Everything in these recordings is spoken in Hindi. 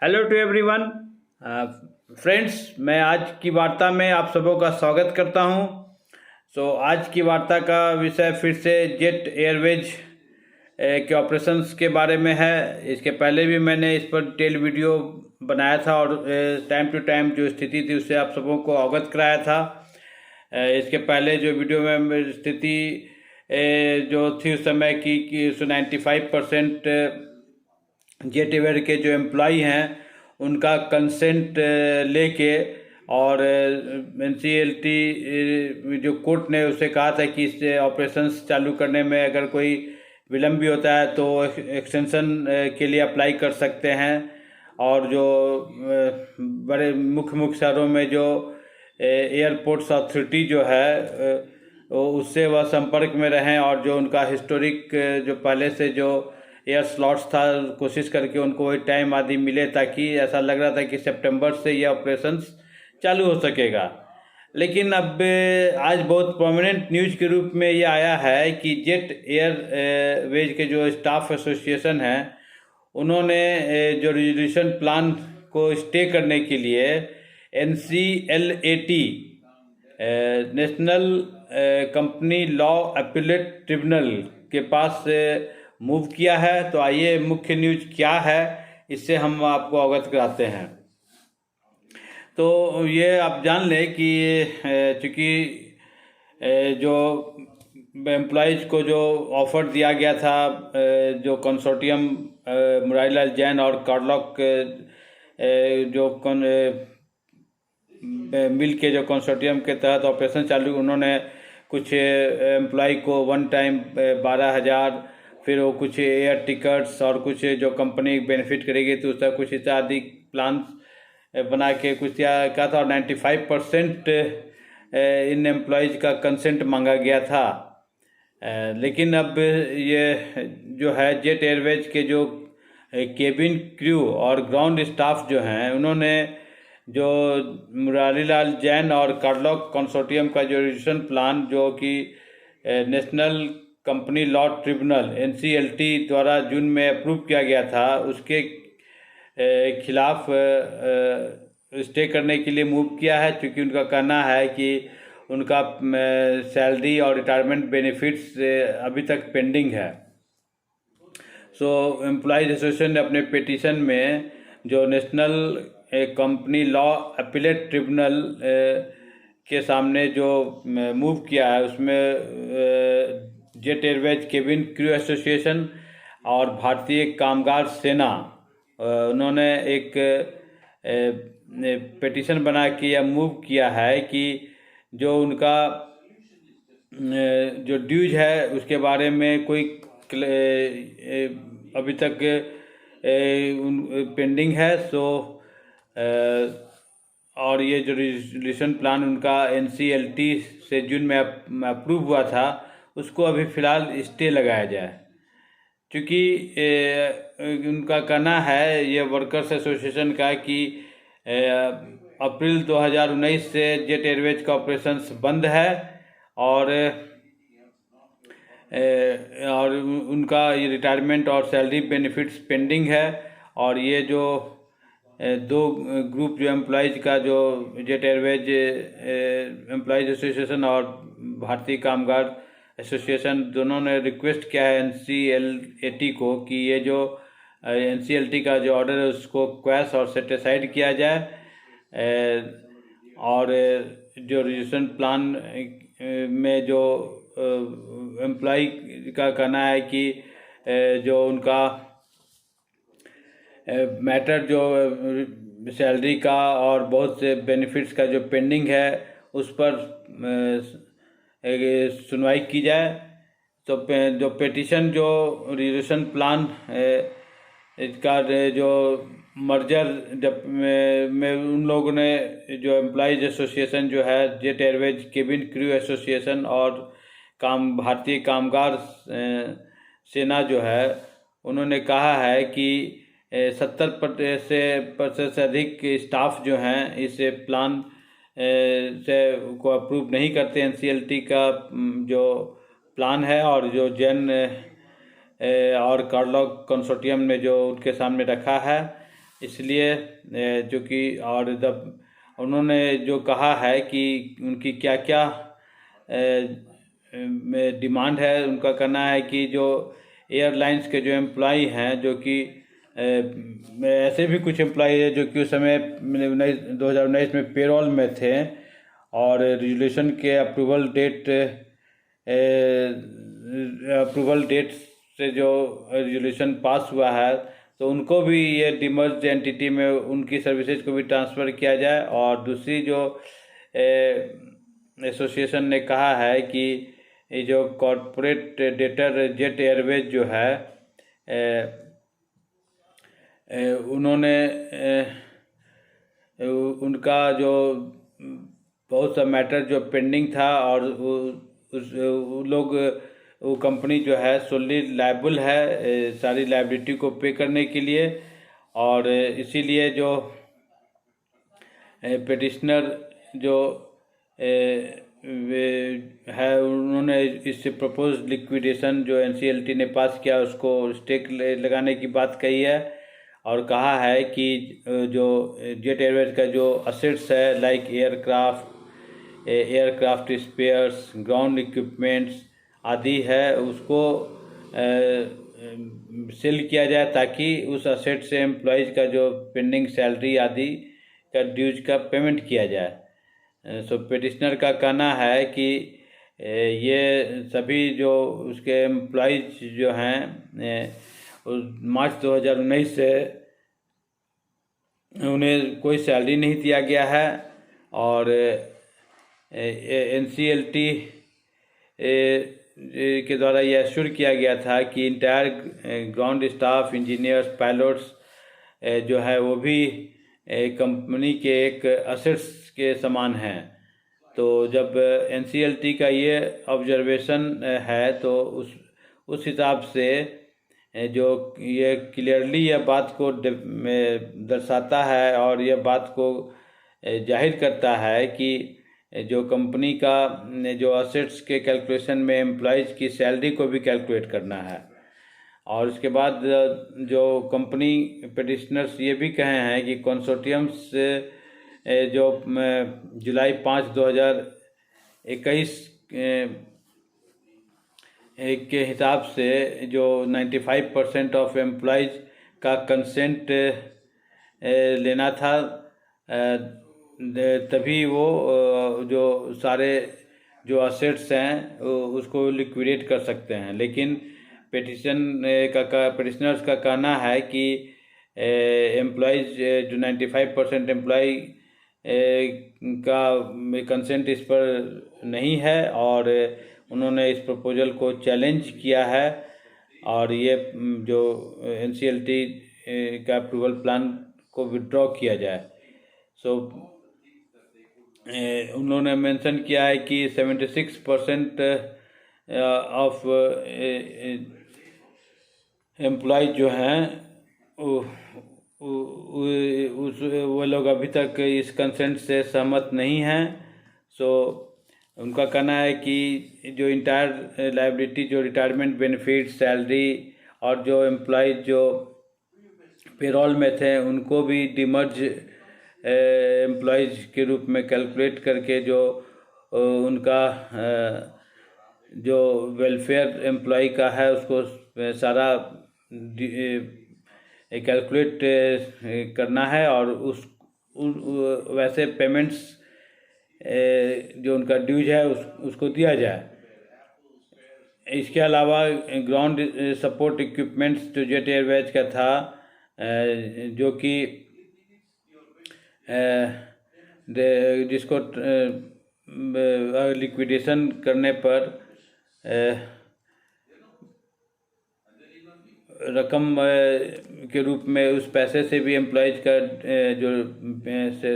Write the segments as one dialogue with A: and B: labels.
A: हेलो टू एवरीवन फ्रेंड्स, मैं आज की वार्ता में आप सबों का स्वागत करता हूं। आज की वार्ता का विषय फिर से जेट एयरवेज के ऑपरेशंस के बारे में है। इसके पहले भी मैंने इस पर डिटेल वीडियो बनाया था और टाइम टू टाइम जो स्थिति थी उससे आप सबों को अवगत कराया था। इसके पहले जो वीडियो में स्थिति जो थी उस समय की 95% जेट एयर के जो एम्प्लॉई हैं उनका कंसेंट लेके और NCLT जो कोर्ट ने उसे कहा था कि इस ऑपरेशंस चालू करने में अगर कोई विलम्ब भी होता है तो एक्सटेंशन के लिए अप्लाई कर सकते हैं। और जो बड़े मुख्य शहरों में जो एयरपोर्ट्स अथॉरिटी जो है उससे वह संपर्क में रहें और जो उनका हिस्टोरिक जो पहले से जो एयर स्लॉट्स था कोशिश करके उनको वही टाइम आदि मिले, ताकि ऐसा लग रहा था कि सितंबर से ये ऑपरेशंस चालू हो सकेगा। लेकिन अब आज बहुत प्रोमिनेंट न्यूज़ के रूप में ये आया है कि जेट एयरवेज के जो स्टाफ एसोसिएशन हैं उन्होंने जो रेजोल्यूशन प्लान को स्टे करने के लिए NCLAT national company law appellate tribunal के पास मूव किया है। तो आइए मुख्य न्यूज़ क्या है इससे हम आपको अवगत कराते हैं। तो ये आप जान लें कि चूँकि जो एम्प्लॉयज़ को जो ऑफ़र दिया गया था जो कंसोर्टियम मुरारी लाल जैन और कार्लॉक जो मिल के जो कंसोर्टियम के तहत ऑपरेशन चालू, उन्होंने कुछ एम्प्लॉय को वन टाइम 12,000, फिर वो कुछ एयर टिकट्स और कुछ जो कंपनी बेनिफिट करेगी तो उसका कुछ इत्यादि प्लान बना के कुछ कहा था। और 95% इन एम्प्लॉयज़ का कंसेंट मांगा गया था। लेकिन अब ये जो है जेट एयरवेज के जो केबिन क्रू और ग्राउंड स्टाफ जो हैं उन्होंने जो मुरारी लाल जैन और कार्लॉक कंसोर्टियम का जो रेजोल्यूशन प्लान जो कि national company law tribunal NCLT द्वारा जून में अप्रूव किया गया था उसके खिलाफ स्टे करने के लिए मूव किया है, क्योंकि उनका कहना है कि उनका सैलरी और रिटायरमेंट बेनिफिट्स अभी तक पेंडिंग है। एम्प्लॉयज़ एसोसिएशन ने अपने पिटीशन में जो national company law appellate tribunal के सामने जो मूव किया है उसमें jet Airways cabin crew association और भारतीय कामगार सेना उन्होंने एक पिटीशन बना के यह मूव किया है कि जो उनका जो ड्यूज है उसके बारे में कोई अभी तक पेंडिंग है। और ये जो रेजोल्यूशन प्लान उनका NCLT से जून में अप्रूव हुआ था उसको अभी फ़िलहाल स्टे लगाया जाए, क्योंकि उनका कहना है ये वर्कर्स एसोसिएशन का कि अप्रैल 2019 से जेट एयरवेज का ऑपरेशंस बंद है और उनका ये रिटायरमेंट और सैलरी बेनिफिट्स पेंडिंग है। और ये जो दो ग्रुप जो एम्प्लॉयज़ का जो जेट एयरवेज एम्प्लॉयज़ एसोसिएशन और भारतीय कामगार एसोसिएशन दोनों ने रिक्वेस्ट किया है NCLAT को कि ये जो NCLT का जो ऑर्डर है उसको क्वैश और सेट असाइड किया जाए। और जो रेजोल्यूशन प्लान में जो एम्प्लॉय का कहना है कि जो उनका मैटर जो सैलरी का और बहुत से बेनिफिट्स का जो पेंडिंग है उस पर सुनवाई की जाए। तो जो पिटीशन जो रेजोल्यूशन प्लान इसका जो मर्जर में उन लोगों ने जो एम्प्लॉयज़ एसोसिएशन जो है jet Airways cabin crew association और भारतीय कामगार सेना जो है उन्होंने कहा है कि 70% से अधिक स्टाफ जो हैं इस प्लान से को अप्रूव नहीं करते NCLT का जो प्लान है। और जो जैन और कार्लॉक कंसोर्टियम ने जो उनके सामने रखा है इसलिए जो कि और जब उन्होंने जो कहा है कि उनकी क्या क्या डिमांड है, उनका कहना है कि जो एयरलाइंस के जो एम्प्लॉई हैं, जो कि ऐसे भी कुछ एम्प्लॉई है जो कि उस समय 2019 में पेरोल में थे और रेजुलेशन के अप्रूवल डेट से जो रेजुलेशन पास हुआ है, तो उनको भी ये डिमर्ज्ड एंटिटी में उनकी सर्विसेज को भी ट्रांसफ़र किया जाए। और दूसरी जो एसोसिएशन ने कहा है कि ये जो कॉरपोरेट डेटर जेट एयरवेज जो है, उन्होंने उनका जो बहुत सा मैटर जो पेंडिंग था और वो लोग वो कंपनी जो है सोली लायबल है सारी लायबिलिटी को पे करने के लिए। और इसीलिए जो पिटिशनर जो है, उन्होंने इससे प्रपोज लिक्विडेशन जो एनसीएलटी ने पास किया उसको स्टेक लगाने की बात कही है। और कहा है कि जो जेट एयरवेज का जो असेट्स है like aircraft spares, ground equipments आदि है, उसको सेल किया जाए ताकि उस असेट से एम्प्लॉयज़ का जो पेंडिंग सैलरी आदि का ड्यूज का पेमेंट किया जाए। सो पिटिशनर का कहना है कि ये सभी जो उसके एम्प्लॉयज़ जो हैं मार्च 2019 से उन्हें कोई सैलरी नहीं दिया गया है। और एनसीएलटी के द्वारा यह एश्योर किया गया था कि entire ground staff, engineers, pilots जो है वो भी कंपनी के एक असेट्स के समान हैं। तो जब एनसीएलटी का ये ऑब्जर्वेशन है तो उस हिसाब से जो ये क्लियरली यह बात को दर्शाता है और यह बात को जाहिर करता है कि जो कंपनी का जो असेट्स के कैलकुलेशन में एम्प्लॉयज़ की सैलरी को भी कैलकुलेट करना है। और उसके बाद जो कंपनी पिटिशनर्स ये भी कहे हैं कि कंसोर्टियम्स जो जुलाई 5, 2021 के हिसाब से जो 95% ऑफ एम्प्लॉयज़ का कंसेंट लेना था, तभी वो जो सारे जो असेट्स हैं उसको लिक्विडेट कर सकते हैं। लेकिन पिटिशनर्स का कहना है कि एम्प्लॉयज़ जो 95% एम्प्लॉय का कंसेंट इस पर नहीं है और उन्होंने इस प्रपोजल को चैलेंज किया है और ये जो एनसीएलटी का अप्रूवल प्लान को विड्रॉ किया जाए। सो उन्होंने मेंशन किया है कि 76% ऑफ एम्प्लॉय जो हैं वो लोग अभी तक इस कंसेंट से सहमत नहीं हैं। सो उनका कहना है कि जो इंटायर लायबिलिटी, जो रिटायरमेंट बेनिफिट, सैलरी और जो एम्प्लॉय जो पेरोल में थे उनको भी डिमर्ज एम्प्लॉयज़ के रूप में कैलकुलेट करके जो उनका जो वेलफेयर एम्प्लॉय का है उसको सारा कैलकुलेट करना है और वैसे पेमेंट्स जो उनका ड्यूज है उसको दिया जाए। इसके अलावा ग्राउंड सपोर्ट इक्विपमेंट्स जो जेट एयरवेज का था, जो कि जिसको लिक्विडेशन करने पर रकम के रूप में उस पैसे से भी एम्प्लॉयज़ का जो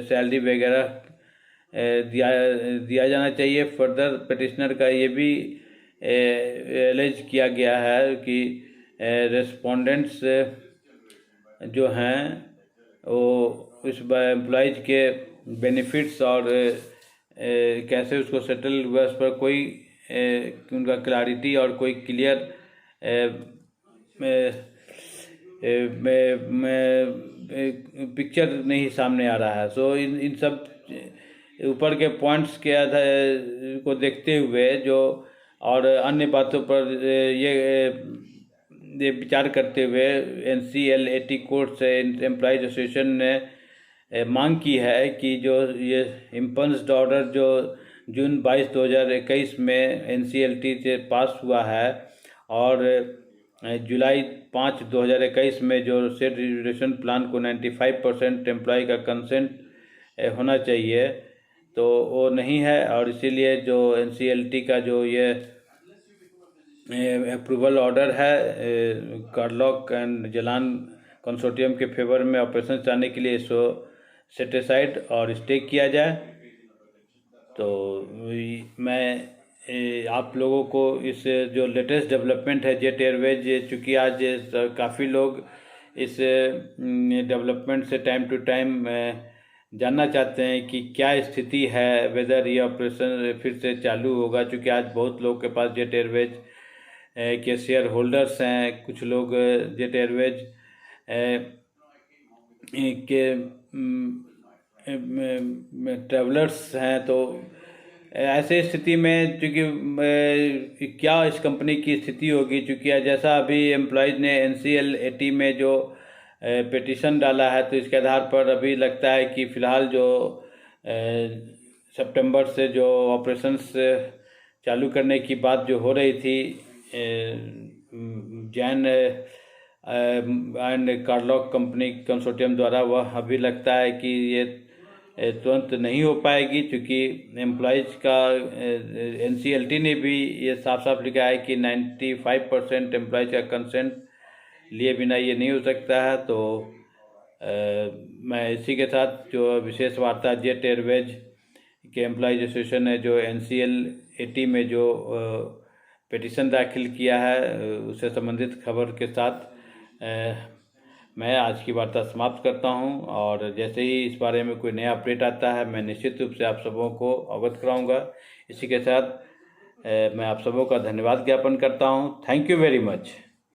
A: सैलरी वगैरह दिया जाना चाहिए। फर्दर पिटिशनर का ये भी एलेज किया गया है कि रेस्पोंडेंट्स जो हैं वो उस एम्प्लॉयज़ के बेनिफिट्स और कैसे उसको सेटल हुआ उस पर कोई उनका क्लैरिटी और कोई क्लियर पिक्चर नहीं सामने आ रहा है। सो इन सब ऊपर के पॉइंट्स के आधार को देखते हुए जो और अन्य बातों पर ये विचार करते हुए NCLAT कोर्ट से एम्प्लॉयज एसोसिएशन ने मांग की है कि जो ये इम्पल्स्ड ऑर्डर जो जून 22 2021 में NCLT से पास हुआ है और जुलाई 5 2021 में जो सेट रिड्यूरेशन प्लान को 95% एम्प्लॉय का कंसेंट होना चाहिए तो वो नहीं है, और इसीलिए जो NCLT का जो ये अप्रूवल ऑर्डर है कार्लॉक एंड जलान कंसोर्टियम के फेवर में ऑपरेशन चलाने के लिए इसको सेट असाइड और स्टे किया जाए। तो मैं आप लोगों को इस जो लेटेस्ट डेवलपमेंट है जेट एयरवेज, चूँकि आज काफ़ी लोग इस डेवलपमेंट से टाइम टू टाइम जानना चाहते हैं कि क्या स्थिति है, वेदर ये ऑपरेशन फिर से चालू होगा, क्योंकि आज बहुत लोग के पास जेट एयरवेज के शेयर होल्डर्स हैं, कुछ लोग जेट एयरवेज के ट्रैवलर्स हैं। तो ऐसे स्थिति में चूँकि क्या इस कंपनी की स्थिति होगी, चूँकि जैसा अभी एम्प्लॉयज़ ने NCLAT में जो पिटीशन डाला है तो इसके आधार पर अभी लगता है कि फ़िलहाल जो सितंबर से जो ऑपरेशंस चालू करने की बात जो हो रही थी जैन एंड कार्लॉक कंपनी कंसोर्टियम द्वारा, वह अभी लगता है कि ये तुरंत नहीं हो पाएगी, क्योंकि एम्प्लॉयज़ का NCLT ने भी ये साफ साफ लिखा है कि 95% एम्प्लॉयज़ का कंसेंट लिए बिना ये नहीं हो सकता है। तो मैं इसी के साथ जो विशेष वार्ता जेट एयरवेज के एम्प्लॉयज़ एसोसिएशन ने जो NCLAT में जो पिटीशन दाखिल किया है उससे संबंधित खबर के साथ मैं आज की वार्ता समाप्त करता हूं, और जैसे ही इस बारे में कोई नया अपडेट आता है मैं निश्चित रूप से आप सबों को अवगत कराऊंगा। इसी के साथ मैं आप सबों का धन्यवाद ज्ञापन करता हूं। Thank you very much.